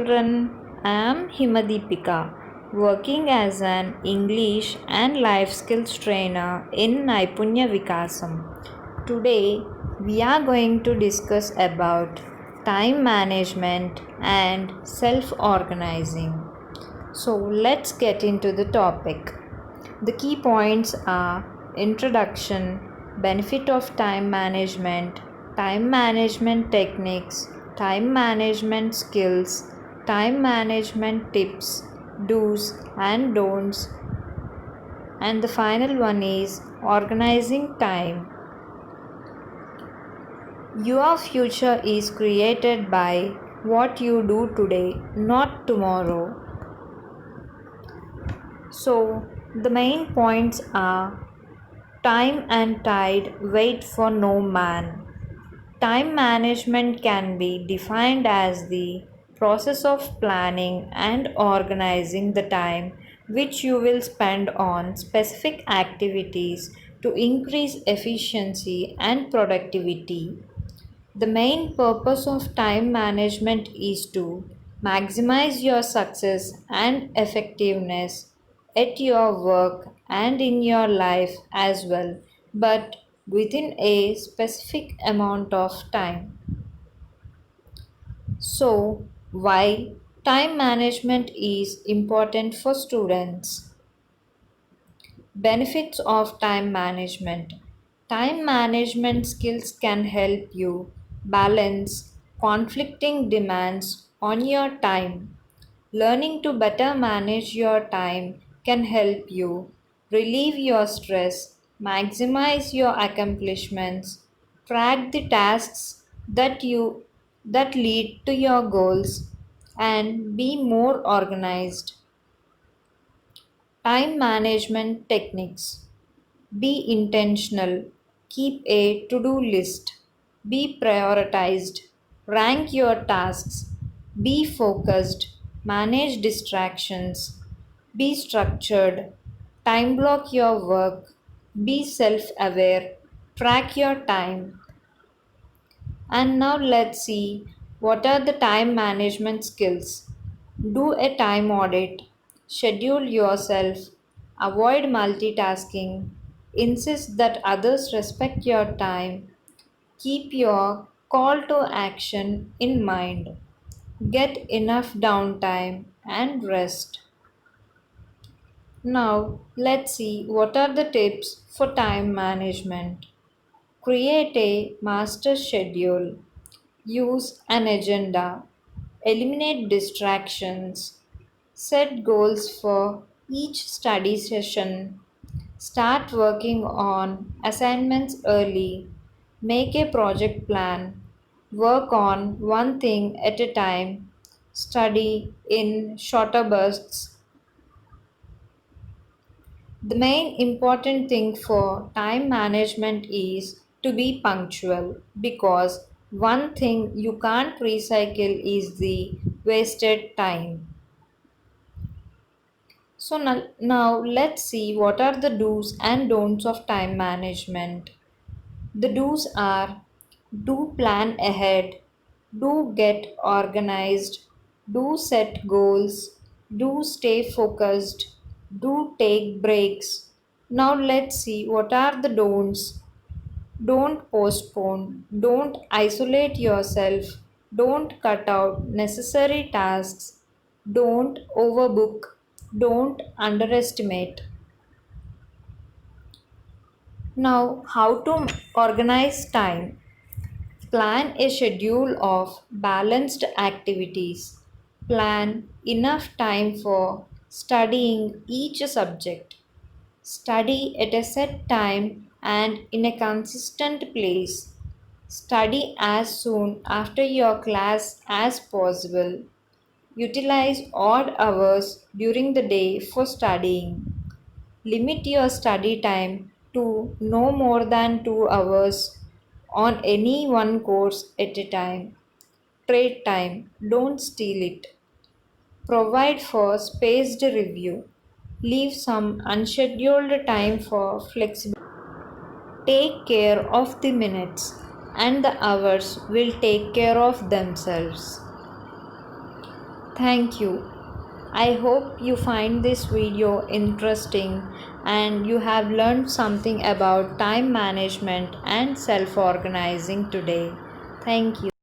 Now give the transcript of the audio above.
Children, I am Himadipika, working as an English and life skills trainer in Naipunya Vikasam. Today, we are going to discuss about time management and self-organizing. So, let's get into the topic. The key points are introduction, benefit of time management techniques, time management skills, time management tips, do's and don'ts, and the final one is organizing time. Your future is created by what you do today, not tomorrow. So, the main points are time and tide wait for no man. Time management can be defined as the process of planning and organizing the time which you will spend on specific activities to increase efficiency and productivity. The main purpose of time management is to maximize your success and effectiveness at your work and in your life as well, but within a specific amount of time. So, why time management is important for students? Benefits of time management. Time management skills can help you balance conflicting demands on your time. Learning to better manage your time can help you relieve your stress, maximize your accomplishments, track the tasks that lead to your goals, and be more organized. Time management techniques. Be intentional. Keep a to do list. Be prioritized. Rank your tasks. Be focused. Manage distractions. Be structured. Time block your work. Be self aware. Track your time. And now let's see what are the time management skills. Do a time audit, schedule yourself, avoid multitasking, insist that others respect your time, keep your call to action in mind, get enough downtime and rest. Now let's see what are the tips for time management. Create a master schedule. Use an agenda. Eliminate distractions. Set goals for each study session. Start working on assignments early. Make a project plan. Work on one thing at a time. Study in shorter bursts. The main important thing for time management is to be punctual because one thing you can't recycle is the wasted time. So now let's see what are the do's and don'ts of time management. The do's are do plan ahead, do get organized, do set goals, do stay focused, do take breaks. Now let's see what are the don'ts. Don't postpone, don't isolate yourself, don't cut out necessary tasks, don't overbook, don't underestimate. Now, how to organize time? Plan a schedule of balanced activities. Plan enough time for studying each subject. Study at a set time and in a consistent place. Study as soon after your class as possible. Utilize odd hours during the day for studying. Limit your study time to no more than 2 hours on any one course at a time. Trade time, don't steal it. Provide for spaced review. Leave some unscheduled time for flexibility. Take care of the minutes, and the hours will take care of themselves. Thank you. I hope you find this video interesting and you have learned something about time management and self organizing today. Thank you.